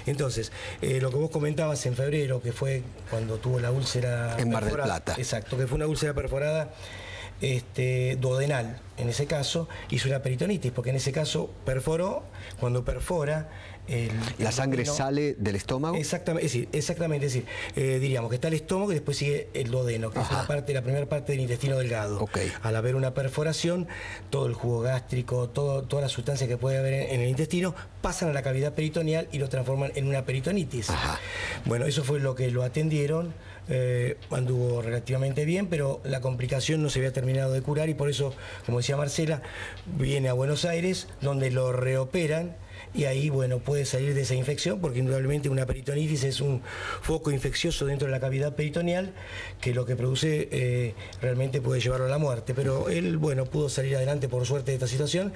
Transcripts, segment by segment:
Entonces, lo que vos comentabas en febrero, que fue cuando tuvo la úlcera en Mar del Plata. Exacto, que fue una úlcera perforada duodenal, en ese caso, hizo una peritonitis, porque en ese caso perforó, cuando perfora... ¿La sangre sale del estómago? Exactamente, es decir, diríamos que está el estómago y después sigue el duodeno, que es la primera parte del intestino delgado. Okay. Al haber una perforación, todo el jugo gástrico, todas las sustancias que puede haber en el intestino, pasan a la cavidad peritoneal y lo transforman en una peritonitis. Ajá. Bueno, eso fue lo que lo atendieron, anduvo relativamente bien, pero la complicación no se había terminado de curar y por eso, como decía Marcela, viene a Buenos Aires, donde lo reoperan. Y ahí, bueno, puede salir de esa infección, porque indudablemente una peritonitis es un foco infeccioso dentro de la cavidad peritoneal, que lo que produce realmente puede llevarlo a la muerte. Pero él, bueno, pudo salir adelante por suerte de esta situación.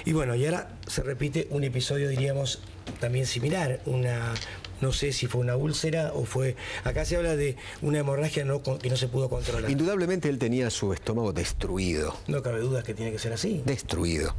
Y bueno, y ahora se repite un episodio, diríamos, también similar, no sé si fue una úlcera o fue... Acá se habla de una hemorragia que no se pudo controlar. Indudablemente él tenía su estómago destruido. No cabe duda que tiene que ser así. Destruido.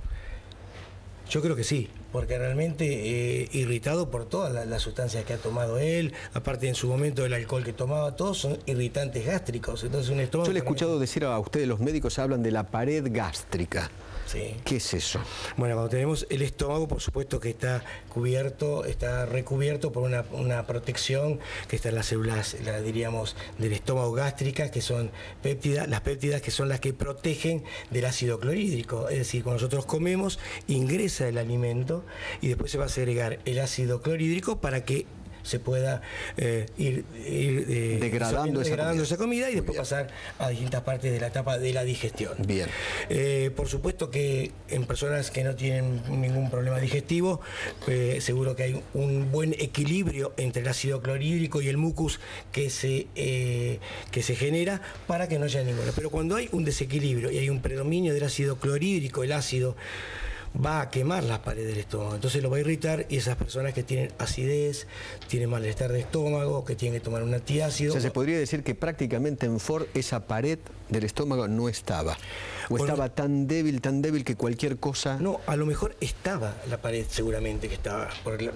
Yo creo que sí, porque realmente irritado por todas las sustancias que ha tomado él, aparte en su momento el alcohol que tomaba, todos son irritantes gástricos. Entonces un estómago... Yo le he escuchado decir a ustedes, los médicos hablan de la pared gástrica. Sí. ¿Qué es eso? Bueno, cuando tenemos el estómago, por supuesto que está cubierto, está recubierto por una protección que está en las células, diríamos, del estómago gástricas, que son péptidas, las péptidas que son las que protegen del ácido clorhídrico. Es decir, cuando nosotros comemos, ingresa el alimento y después se va a segregar el ácido clorhídrico para que se pueda ir degradando esa comida y después pasar a distintas partes de la etapa de la digestión. Bien. Por supuesto que en personas que no tienen ningún problema digestivo, seguro que hay un buen equilibrio entre el ácido clorhídrico y el mucus que se genera para que no haya ninguno. Pero cuando hay un desequilibrio y hay un predominio del ácido clorhídrico, el ácido va a quemar las paredes del estómago, entonces lo va a irritar y esas personas que tienen acidez, tienen malestar de estómago, que tienen que tomar un antiácido... O sea, se podría decir que prácticamente en Ford esa pared del estómago no estaba, o estaba tan débil que cualquier cosa... No, a lo mejor estaba la pared, seguramente que estaba, porque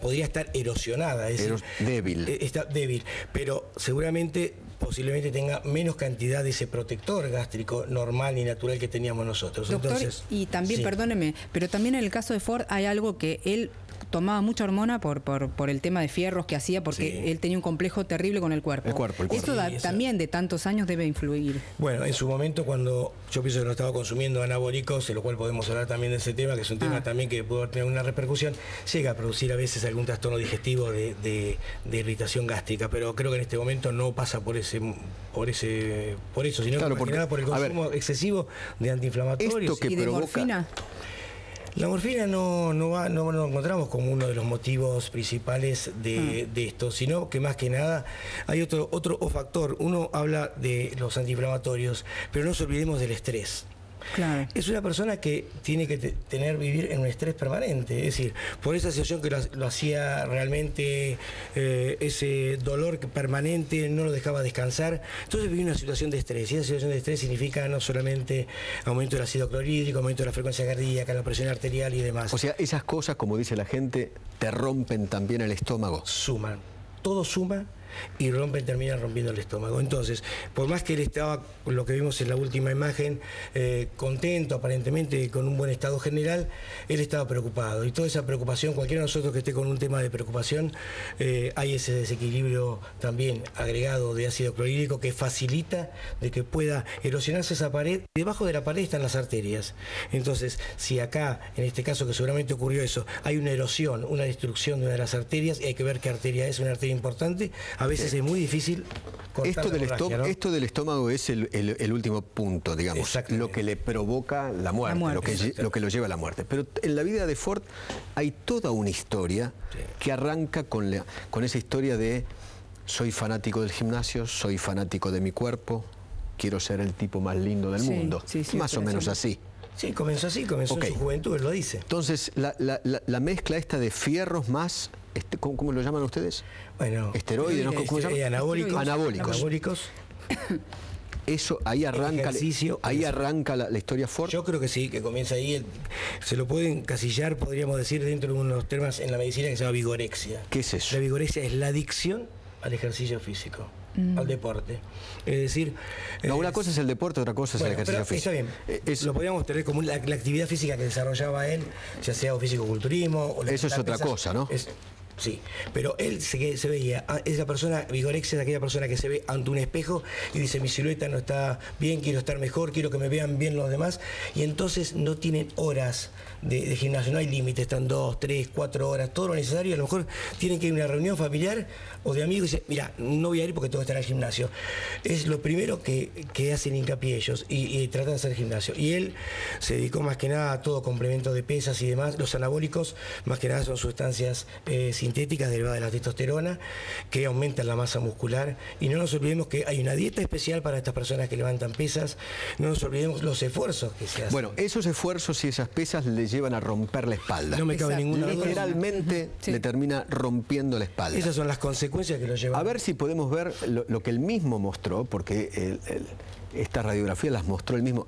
podría estar erosionada, es decir, débil. Está débil, pero seguramente posiblemente tenga menos cantidad de ese protector gástrico normal y natural que teníamos nosotros. Doctor, entonces, y también, sí. Perdóneme, pero también en el caso de Ford hay algo que él tomaba mucha hormona por el tema de fierros que hacía, porque él tenía un complejo terrible con el cuerpo. El cuerpo. Eso también de tantos años debe influir. Bueno, en su momento cuando yo pienso que no estaba consumiendo anabólicos, de lo cual podemos hablar también de ese tema, que es un tema también que puede tener una repercusión, llega a producir a veces algún trastorno digestivo de irritación gástrica, pero creo que en este momento no pasa por eso, sino claro, que más que nada por el consumo excesivo de antiinflamatorios. Esto que ¿Y de provoca... morfina? La morfina no lo encontramos como uno de los motivos principales de esto, sino que más que nada hay otro factor. Uno habla de los antiinflamatorios, pero no nos olvidemos del estrés. Claro. Es una persona que tiene que vivir en un estrés permanente, es decir, por esa situación que lo hacía realmente, ese dolor permanente no lo dejaba descansar, entonces vivía una situación de estrés, y esa situación de estrés significa no solamente aumento del ácido clorhídrico, aumento de la frecuencia cardíaca, la presión arterial y demás. O sea, esas cosas, como dice la gente, te rompen también el estómago. Suman, todo suma y termina rompiendo el estómago. Entonces, por más que él estaba, lo que vimos en la última imagen, contento aparentemente, con un buen estado general, él estaba preocupado. Y toda esa preocupación, cualquiera de nosotros que esté con un tema de preocupación, hay ese desequilibrio también agregado de ácido clorhídrico que facilita de que pueda erosionarse esa pared. Debajo de la pared están las arterias. Entonces, si acá, en este caso que seguramente ocurrió eso, hay una erosión, una destrucción de una de las arterias, y hay que ver qué arteria es una arteria importante, a veces es muy difícil cortar esto del estómago es el último punto, digamos, lo que le provoca la muerte, lo que lo lleva a la muerte. Pero en la vida de Ford hay toda una historia que arranca con esa historia de soy fanático del gimnasio, soy fanático de mi cuerpo, quiero ser el tipo más lindo del mundo, más o menos así. Sí, comenzó así, en su juventud, él lo dice. Entonces, la mezcla esta de fierros más... ¿Cómo lo llaman ustedes? Bueno, esteroides, ¿no? ¿Cómo se llama? Anabólicos. Anabólicos. Eso, ahí arranca la historia Ford. Yo creo que sí, que comienza ahí. Se lo puede encasillar, podríamos decir, dentro de unos temas en la medicina que se llama vigorexia. ¿Qué es eso? La vigorexia es la adicción al ejercicio físico, al deporte. Es decir... No, una cosa es el deporte, otra cosa es el ejercicio físico. Está bien. Lo podríamos tener como la actividad física que desarrollaba él, ya sea físico-culturismo... Eso es otra cosa, ¿no? Sí, pero él se veía, esa persona, vigorexia es aquella persona que se ve ante un espejo y dice, mi silueta no está bien, quiero estar mejor, quiero que me vean bien los demás, y entonces no tienen horas de gimnasio, no hay límite, están 2, 3, 4 horas, todo lo necesario, a lo mejor tienen que ir a una reunión familiar o de amigos y dicen, mira, no voy a ir porque tengo que estar al gimnasio. Es lo primero que hacen hincapié ellos y tratan de hacer gimnasio. Y él se dedicó más que nada a todo complemento de pesas y demás. Los anabólicos más que nada son sustancias sintéticas derivadas de la testosterona que aumentan la masa muscular, y no nos olvidemos que hay una dieta especial para estas personas que levantan pesas, no nos olvidemos los esfuerzos que se hacen. Bueno, esos esfuerzos y esas pesas le llevan a romper la espalda. No me cabe ninguna duda. Literalmente le termina rompiendo la espalda. Esas son las consecuencias que lo llevan. A ver si podemos ver lo que él mismo mostró, porque estas radiografías las mostró él mismo.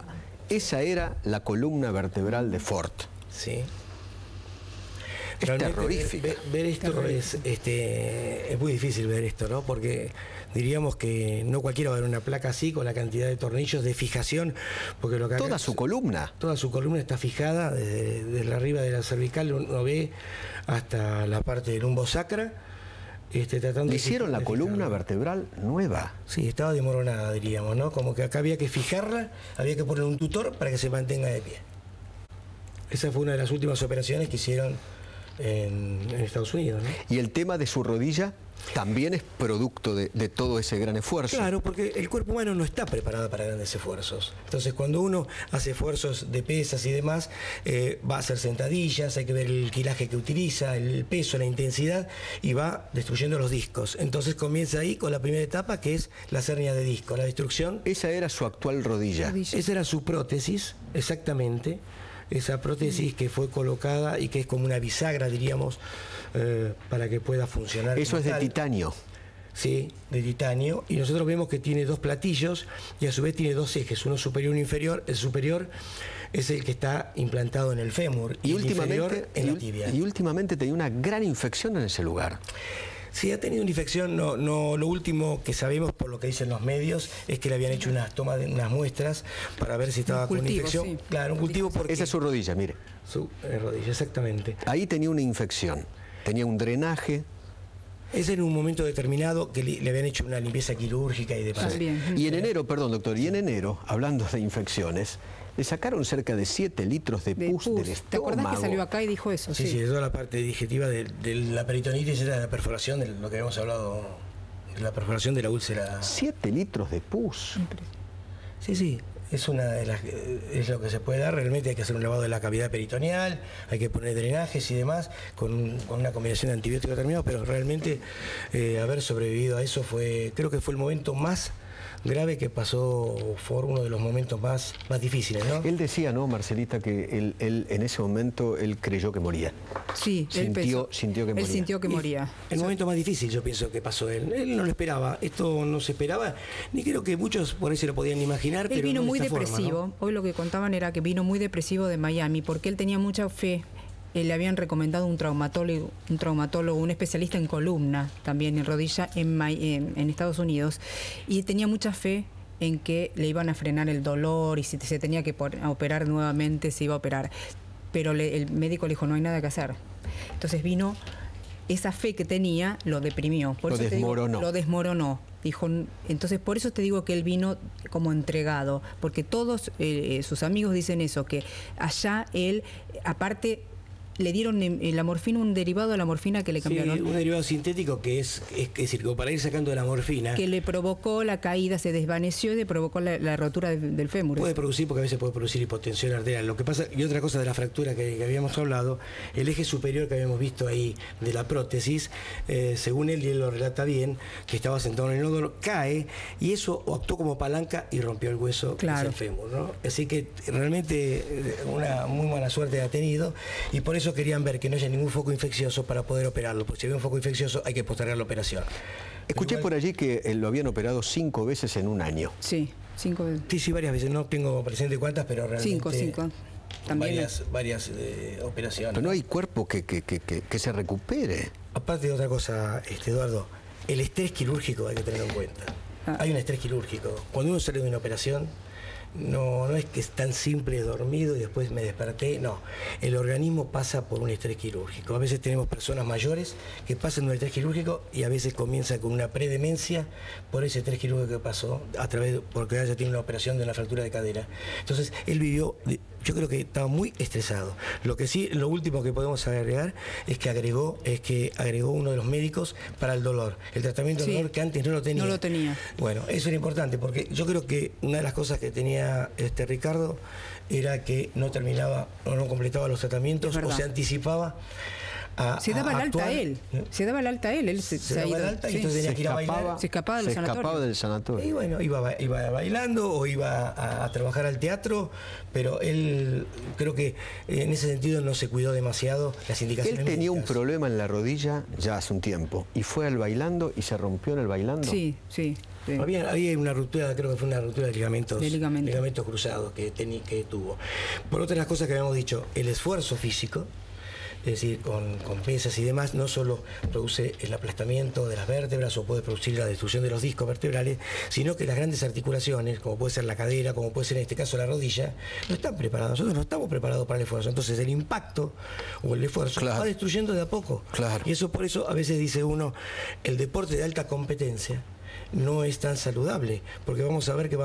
Esa era la columna vertebral de Ford. Sí. Es terrorífico. Ver esto es muy difícil ver esto, ¿no? Porque diríamos que no cualquiera va a ver una placa así con la cantidad de tornillos de fijación, porque lo que toda su columna está fijada desde arriba de la cervical, uno ve hasta la parte del lumbosacra. Le hicieron la columna vertebral nueva. Sí, estaba desmoronada, diríamos, ¿no? Como que acá había que fijarla, había que poner un tutor para que se mantenga de pie. Esa fue una de las últimas operaciones que hicieron en Estados Unidos, ¿no? Y el tema de su rodilla también es producto de todo ese gran esfuerzo. Claro, porque el cuerpo humano no está preparado para grandes esfuerzos. Entonces, cuando uno hace esfuerzos de pesas y demás, va a hacer sentadillas, hay que ver el quilaje que utiliza, el peso, la intensidad, y va destruyendo los discos. Entonces comienza ahí con la primera etapa, que es la hernia de disco, la destrucción. Esa era su actual rodilla. Esa era su prótesis, exactamente. Esa prótesis que fue colocada y que es como una bisagra, diríamos, para que pueda funcionar. Eso es de titanio. Sí, de titanio. Y nosotros vemos que tiene dos platillos y a su vez tiene dos ejes, uno superior y uno inferior. El superior es el que está implantado en el fémur y el inferior en la tibia. Y últimamente tenía una gran infección en ese lugar. Sí, ha tenido una infección. No, lo último que sabemos, por lo que dicen los medios, es que le habían hecho unas tomas de unas muestras para ver si estaba con infección. Sí. Claro, un cultivo porque... Esa es su rodilla, mire. Su rodilla, exactamente. Ahí tenía una infección, tenía un drenaje. Es en un momento determinado que le habían hecho una limpieza quirúrgica y demás. Y en enero, perdón doctor, y en enero, hablando de infecciones, le sacaron cerca de 7 litros de pus del estómago. ¿Te acordás que salió acá y dijo eso? Sí, de toda la parte digestiva de la peritonitis, era la perforación, de lo que habíamos hablado, de la perforación de la úlcera. 7 litros de pus. Sí. Es una de las, es lo que se puede dar. Realmente hay que hacer un lavado de la cavidad peritoneal, hay que poner drenajes y demás, con una combinación de antibióticos determinado, pero realmente haber sobrevivido a eso creo que fue el momento más grave que pasó, fue uno de los momentos más difíciles, ¿no? Él decía, ¿no, Marcelita, que él en ese momento él creyó que moría? Sí, sintió que moría. Él sintió que moría. El momento más difícil, yo pienso que pasó él. Él no lo esperaba, esto no se esperaba, ni creo que muchos por ahí se lo podían imaginar. Él pero vino no muy de esta depresivo. forma, ¿no? Hoy lo que contaban era que vino muy depresivo de Miami, porque él tenía mucha fe. Le habían recomendado un traumatólogo, un especialista en columna, también en rodilla, en Estados Unidos, y tenía mucha fe en que le iban a frenar el dolor y si se tenía que operar nuevamente, se iba a operar. Pero el médico le dijo, no hay nada que hacer. Entonces vino, esa fe que tenía, lo deprimió. Por eso desmoronó. Lo desmoronó. Dijo, entonces por eso te digo que él vino como entregado, porque todos sus amigos dicen eso, que allá él, aparte... Le dieron la morfina, un derivado de la morfina que le cambiaron. Sí, un derivado sintético que es decir, como para ir sacando de la morfina. Que le provocó la caída, se desvaneció y le provocó la rotura del fémur. Puede producir, porque a veces puede producir hipotensión arterial. Lo que pasa, y otra cosa de la fractura que habíamos hablado, el eje superior que habíamos visto ahí de la prótesis, según él, y él lo relata bien, que estaba sentado en el nódulo, cae, y eso actuó como palanca y rompió el hueso, claro, que es el fémur, ¿no? Así que realmente una muy mala suerte ha tenido, y por eso querían ver que no haya ningún foco infeccioso para poder operarlo, porque si hay un foco infeccioso hay que postergar la operación. Escuché por allí que lo habían operado 5 veces en un año. Sí. 5 veces. Sí, varias veces. No tengo presente cuántas, pero realmente... 5. También varias operaciones. Pero no hay cuerpo que se recupere. Aparte de otra cosa, Eduardo, el estrés quirúrgico hay que tenerlo en cuenta. Hay un estrés quirúrgico. Cuando uno sale de una operación, no es que es tan simple dormido y después me desperté, no. El organismo pasa por un estrés quirúrgico. A veces tenemos personas mayores que pasan un estrés quirúrgico y a veces comienza con una predemencia por ese estrés quirúrgico que pasó, porque ya tiene una operación de una fractura de cadera. Entonces, él vivió, yo creo que estaba muy estresado. Lo que sí, lo último que podemos agregar es que agregó uno de los médicos para el dolor. El tratamiento del dolor que antes no lo tenía. No lo tenía. Bueno, eso era importante, porque yo creo que una de las cosas que tenía Ricardo era que no terminaba o no completaba los tratamientos o se anticipaba se daba el alta a él. Se daba el alta a él. Se daba el alta y entonces tenía que ir a bailar. Se escapaba del sanatorio. Y bueno, iba bailando o iba a trabajar al teatro, pero él creo que en ese sentido no se cuidó demasiado las indicaciones. Él tenía médicas. Un problema en la rodilla ya hace un tiempo y fue al bailando y se rompió en el bailando. Sí. Había una ruptura, creo que fue una ruptura de ligamentos cruzados que tuvo. Por otras cosas que habíamos dicho, el esfuerzo físico, es decir, con pesas y demás, no solo produce el aplastamiento de las vértebras o puede producir la destrucción de los discos vertebrales, sino que las grandes articulaciones, como puede ser la cadera, como puede ser en este caso la rodilla, no están preparadas. Nosotros no estamos preparados para el esfuerzo. Entonces el impacto o el esfuerzo va destruyendo de a poco. Y eso por eso a veces dice uno, el deporte de alta competencia no es tan saludable, porque vamos a ver que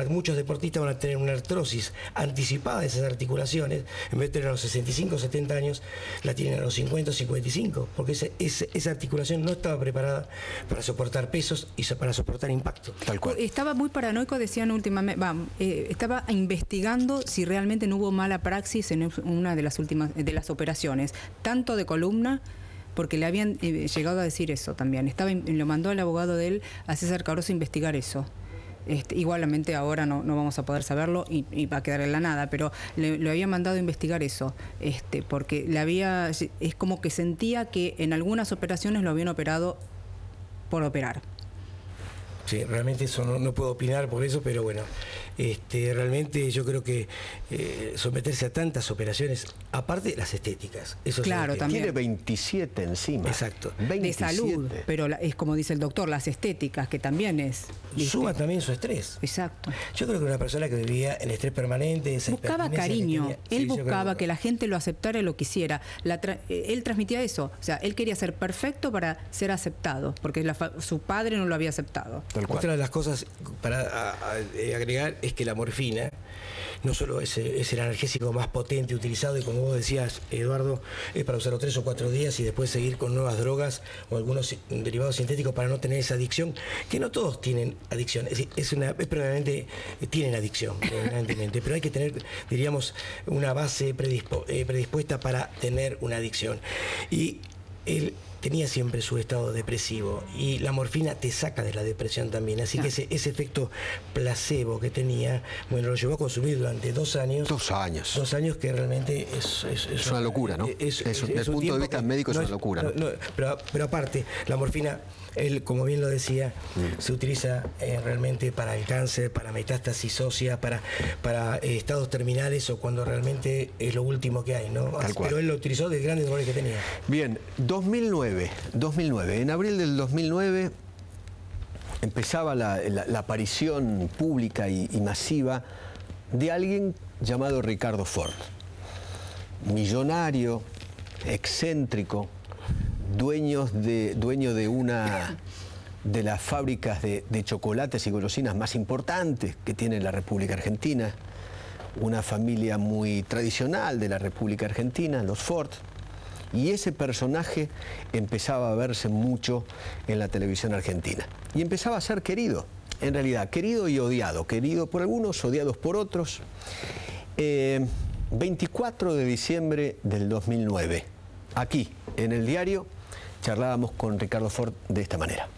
muchos deportistas van a tener una artrosis anticipada de esas articulaciones, en vez de tener a los 65, 70 años, la tienen a los 50, 55, porque esa articulación no estaba preparada para soportar pesos y para soportar impacto. Tal cual. Estaba muy paranoico, decían últimamente, estaba investigando si realmente no hubo mala praxis en una de las últimas de las operaciones, tanto de columna, porque le habían llegado a decir eso también. Lo mandó el abogado de él, a César Caroso, a investigar eso. Igualmente ahora no vamos a poder saberlo y va a quedar en la nada, pero le había mandado a investigar eso, porque es como que sentía que en algunas operaciones lo habían operado por operar. Sí, realmente eso no puedo opinar por eso, pero bueno, realmente yo creo que someterse a tantas operaciones, aparte de las estéticas, eso claro, también tiene 27 encima. Exacto. 27. De salud, pero es como dice el doctor, las estéticas, que también es... Suma también su estrés. Exacto. Yo creo que una persona que vivía en estrés permanente... Buscaba cariño, él buscaba que la gente lo aceptara y lo quisiera. Él transmitía eso, o sea, él quería ser perfecto para ser aceptado, porque su padre no lo había aceptado. Otra de las cosas para agregar es que la morfina no solo es el analgésico más potente utilizado, y como vos decías, Eduardo, es para usarlo 3 o 4 días y después seguir con nuevas drogas o algunos derivados sintéticos para no tener esa adicción, que no todos tienen adicción, probablemente tienen adicción, evidentemente, pero hay que tener, diríamos, una base predispuesta para tener una adicción. Y él tenía siempre su estado depresivo y la morfina te saca de la depresión también, así que ese efecto placebo que tenía, bueno, lo llevó a consumir durante 2 años. 2 años. 2 años que realmente es una locura, ¿no? Desde el punto de vista médico es una locura. Pero aparte, la morfina, él, como bien lo decía, se utiliza realmente para el cáncer, para metástasis ósea, para estados terminales o cuando realmente es lo último que hay, ¿no? Pero él lo utilizó de grandes dolores que tenía. Bien, 2009. En abril del 2009 empezaba la aparición pública y masiva de alguien llamado Ricardo Ford. Millonario, excéntrico, dueño de una de las fábricas de chocolates y golosinas más importantes que tiene la República Argentina, una familia muy tradicional de la República Argentina, los Ford. Y ese personaje empezaba a verse mucho en la televisión argentina. Y empezaba a ser querido, en realidad, querido y odiado. Querido por algunos, odiados por otros. 24 de diciembre del 2009, aquí, en el diario, charlábamos con Ricardo Ford de esta manera.